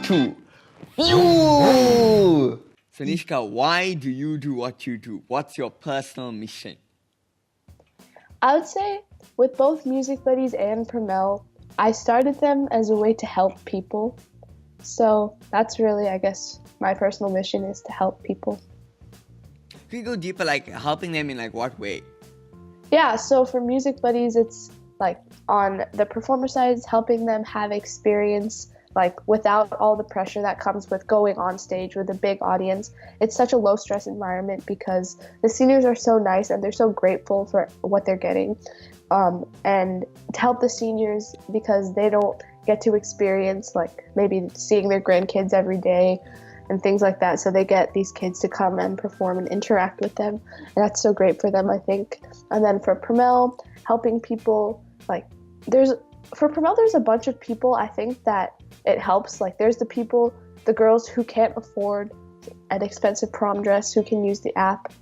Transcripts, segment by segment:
too. Ooh! So Nishka, why do you do what you do? What's your personal mission? I would say with both Music Buddies and PromElle, I started them as a way to help people. So that's really, I guess, my personal mission is to help people. Can you go deeper, like helping them in like what way? Yeah, so for Music Buddies, it's like on the performer side, it's helping them have experience like without all the pressure that comes with going on stage with a big audience. It's such a low stress environment because the seniors are so nice and they're so grateful for what they're getting. And to help the seniors because they don't get to experience like maybe seeing their grandkids every day and things like that. So they get these kids to come and perform and interact with them. And that's so great for them, I think. And then for PromElle, helping people, like for PromElle, there's a bunch of people I think that it helps. Like there's the girls who can't afford an expensive prom dress who can use the app.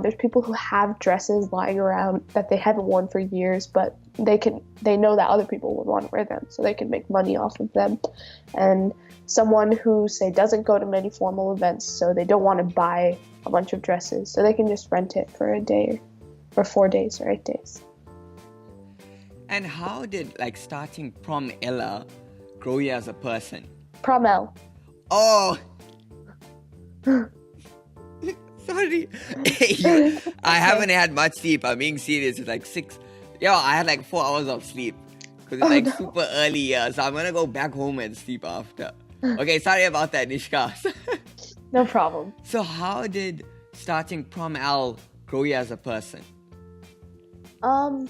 There's people who have dresses lying around that they haven't worn for years, but they know that other people would want to wear them, so they can make money off of them. And someone who, say, doesn't go to many formal events, so they don't want to buy a bunch of dresses, so they can just rent it for a day or 4 days or 8 days. And how did like starting PromElle grow you as a person? PromElle. Oh! Sorry. I haven't had much sleep. I'm being serious. It's like 6. Yeah, I had like 4 hours of sleep. Because it's like super early here. So I'm going to go back home and sleep after. Okay, sorry about that, Nishka. No problem. So how did starting PromElle grow you as a person? Well,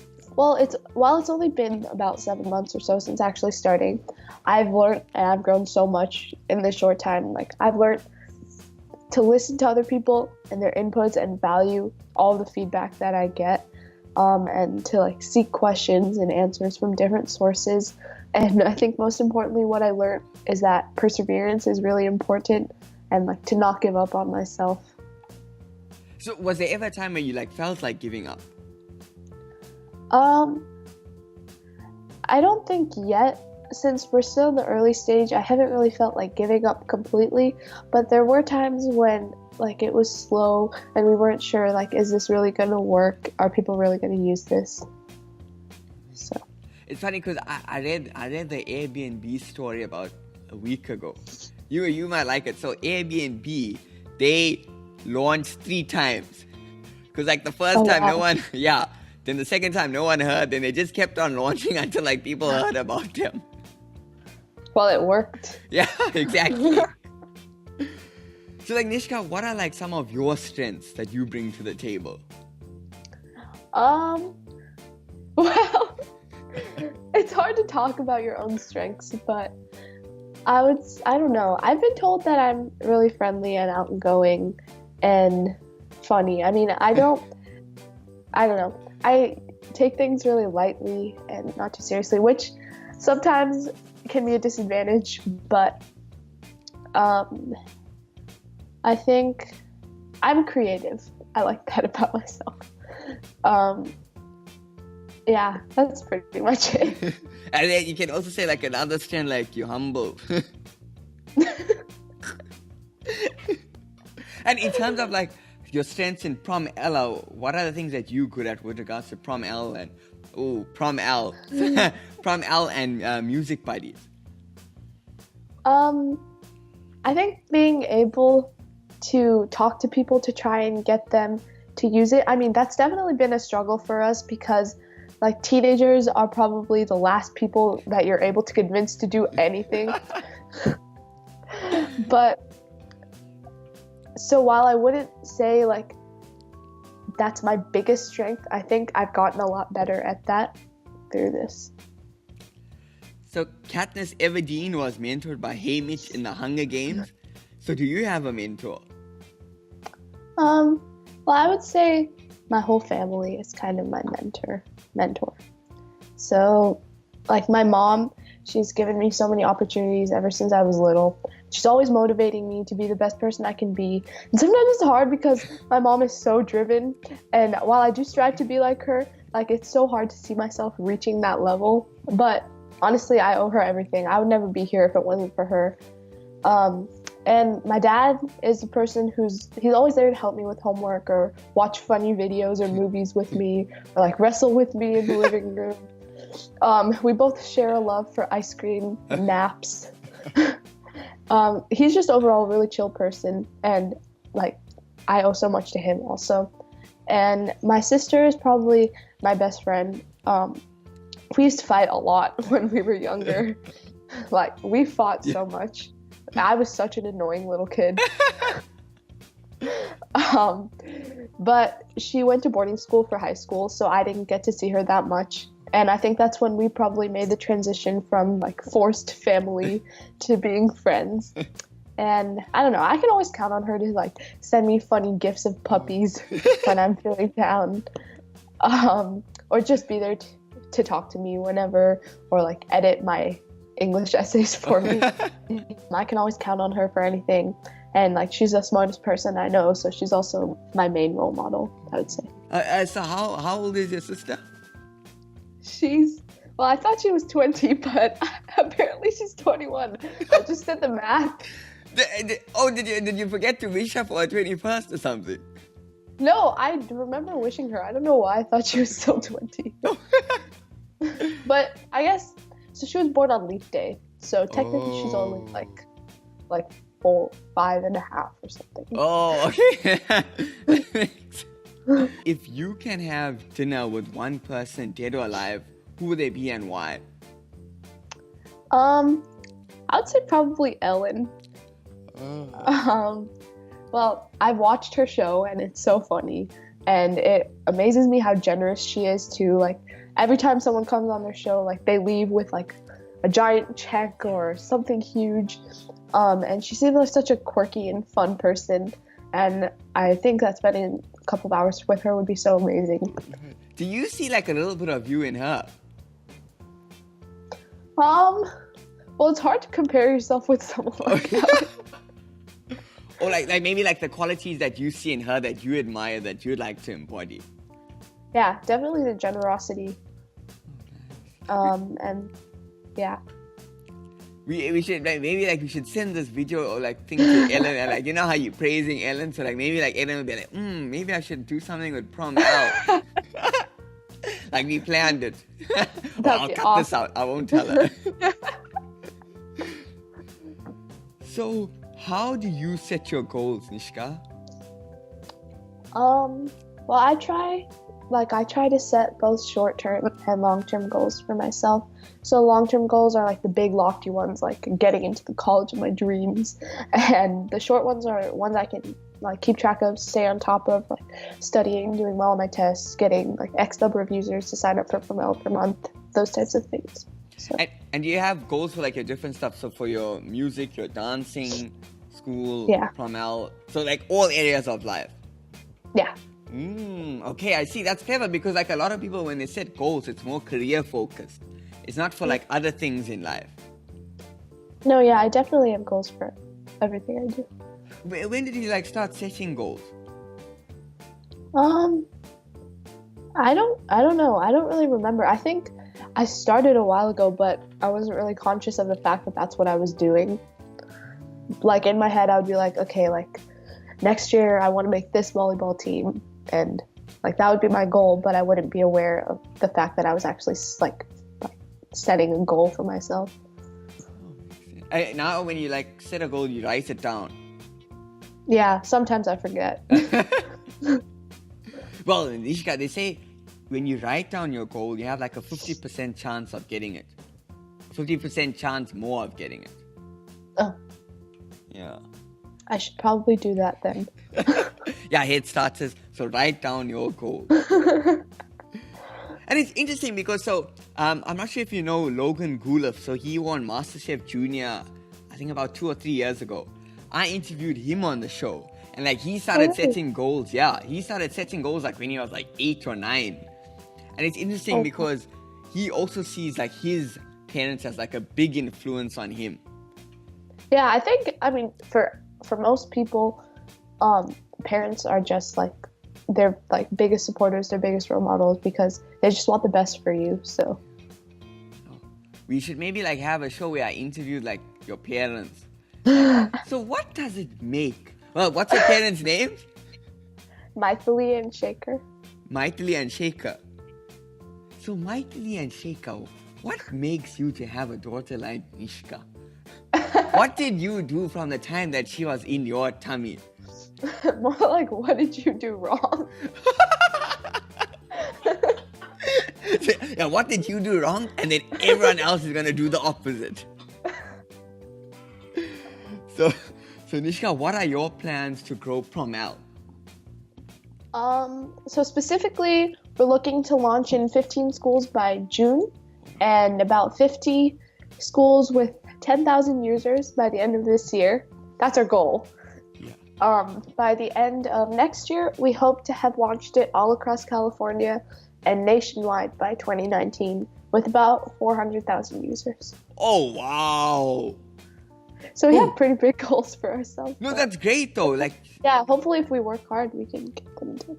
while it's only been about 7 months or so since actually starting, I've learned and I've grown so much in this short time. Like I've learned to listen to other people and their inputs and value all the feedback that I get, and to like seek questions and answers from different sources. And I think most importantly, what I learned is that perseverance is really important and like to not give up on myself. So was there ever a time where you like felt like giving up? I don't think yet. Since we're still in the early stage, I haven't really felt like giving up completely, but there were times when like it was slow and we weren't sure like, is this really going to work? Are people really going to use this? So it's funny because I read the Airbnb story about a week ago. You might like it. So Airbnb, they launched 3 times because like the first time no one, then the second time no one heard, then they just kept on launching until like people heard about them. Well, it worked. Yeah, exactly. So like Nishka, what are like some of your strengths that you bring to the table? Well, it's hard to talk about your own strengths, but I don't know. I've been told that I'm really friendly and outgoing and funny. I mean, I don't know. I take things really lightly and not too seriously, which sometimes can be a disadvantage, but I think I'm creative. I like that about myself. Yeah, that's pretty much it. And then you can also say like another strength, like you're humble. And in terms of like your strengths in PromElle, what are the things that you're good at with regards to PromElle and PromElle and Music Buddies? I think being able to talk to people to try and get them to use it. I mean, that's definitely been a struggle for us because like teenagers are probably the last people that you're able to convince to do anything. But so while I wouldn't say like that's my biggest strength, I think I've gotten a lot better at that through this. So Katniss Everdeen was mentored by Haymitch in the Hunger Games. So do you have a mentor? Well, I would say my whole family is kind of my mentor. So like my mom, she's given me so many opportunities ever since I was little. She's always motivating me to be the best person I can be. And sometimes it's hard because my mom is so driven. And while I do strive to be like her, like it's so hard to see myself reaching that level. But honestly, I owe her everything. I would never be here if it wasn't for her. And my dad is the person he's always there to help me with homework or watch funny videos or movies with me or like wrestle with me in the living room. We both share a love for ice cream and naps. He's just overall a really chill person, and like I owe so much to him also. And my sister is probably my best friend. We used to fight a lot when we were younger. Like we fought so much. I was such an annoying little kid. But she went to boarding school for high school, so I didn't get to see her that much. And I think that's when we probably made the transition from like forced family to being friends. And I don't know, I can always count on her to like send me funny gifs of puppies when I'm feeling down. Or just be there to talk to me whenever, or like edit my English essays for me. I can always count on her for anything. And like she's the smartest person I know, so she's also my main role model, I would say. So how old is your sister? Well, I thought she was 20, but apparently she's 21. I just did the math. Did you forget to wish her for her 21st or something? No, I remember wishing her. I don't know why I thought she was still 20. But I guess, so she was born on Leap Day. So technically she's only like 5 and a half or something. Oh, okay. If you can have dinner with one person, dead or alive, who would they be and why? I would say probably Ellen. Well, I've watched her show and it's so funny, and it amazes me how generous she is too. Like every time someone comes on their show, like they leave with like a giant check or something huge. And she seems like such a quirky and fun person, and I think that spending a couple of hours with her would be so amazing. Do you see like a little bit of you in her? Well, it's hard to compare yourself with someone like that. Or like maybe like the qualities that you see in her that you admire, that you'd like to embody. Yeah, definitely the generosity. And yeah. We should we should send this video or like thing to Ellen, and like, you know how you're praising Ellen, so like maybe like Ellen will be like, maybe I should do something with PromElle. Like we planned it. Well, I'll cut this out. I won't tell her. So, how do you set your goals, Nishka? Well, I try to set both short-term and long-term goals for myself. So long-term goals are like the big lofty ones, like getting into the college of my dreams. And the short ones are ones I can like keep track of, stay on top of, like studying, doing well on my tests, getting like X number of users to sign up for PromElle per month, those types of things. So. And do you have goals for like your different stuff? So for your music, your dancing, school, PromElle, so like all areas of life? Yeah. Okay, I see. That's clever, because like a lot of people, when they set goals, it's more career focused. It's not for like other things in life. No, yeah, I definitely have goals for everything I do. When did you like start setting goals? I don't know. I don't really remember. I think I started a while ago, but I wasn't really conscious of the fact that that's what I was doing. Like in my head, I would be like, okay, like next year I want to make this volleyball team, and like that would be my goal, but I wouldn't be aware of the fact that I was actually like setting a goal for myself. Now when you like set a goal, you write it down. Yeah, sometimes I forget. Well, Nishka, they say when you write down your goal, you have like a 50% chance of getting it. 50% chance more of getting it. Oh. Yeah. I should probably do that then. Yeah, head start says, so write down your goal. And it's interesting because I'm not sure if you know Logan Gulev. So he won Masterchef Junior, I think about 2 or 3 years ago. I interviewed him on the show, and like he started setting goals. Yeah, he started setting goals like when he was like 8 or 9. And it's interesting because he also sees like his parents as like a big influence on him. Yeah, I mean, for most people, parents are just like their like biggest supporters, their biggest role models, because they just want the best for you. So we should maybe like have a show where I interviewed like your parents. So what does it make? Well, what's your parents' names? Maithili and Shaker. Maithili and Shaker. So Maithili and Shaker, what makes you to have a daughter like Nishka? What did you do from the time that she was in your tummy? More like, what did you do wrong? Yeah, what did you do wrong? And then everyone else is gonna do the opposite. So Nishka, what are your plans to grow PromElle? So specifically, we're looking to launch in 15 schools by June and about 50 schools with 10,000 users by the end of this year. That's our goal. Yeah. By the end of next year, we hope to have launched it all across California and nationwide by 2019 with about 400,000 users. Oh, wow. So we have pretty big goals for ourselves. No, that's great though. Like, yeah, hopefully if we work hard, we can get them to.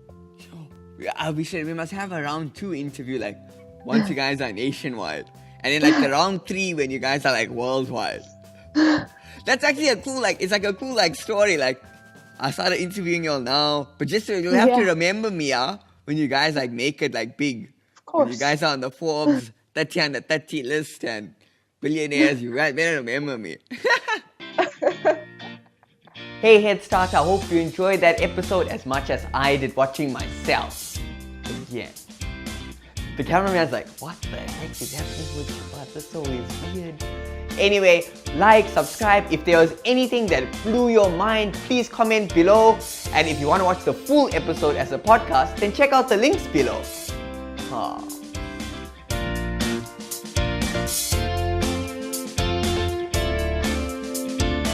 we must have a round 2 interview, like once you guys are nationwide, and then like the round 3 when you guys are like worldwide. That's actually a cool, like, it's like a cool like story. Like, I started interviewing y'all now, but just you'll have to remember me, when you guys like make it like big. Of course. When you guys are on the Forbes 30 under 30 list and billionaires, you guys better remember me. Hey Head Start, I hope you enjoyed that episode as much as I did watching myself again. The cameraman's like, what the heck is happening with Shivad? This always weird. Anyway, like, subscribe. If there was anything that blew your mind, please comment below. And if you want to watch the full episode as a podcast, then check out the links below.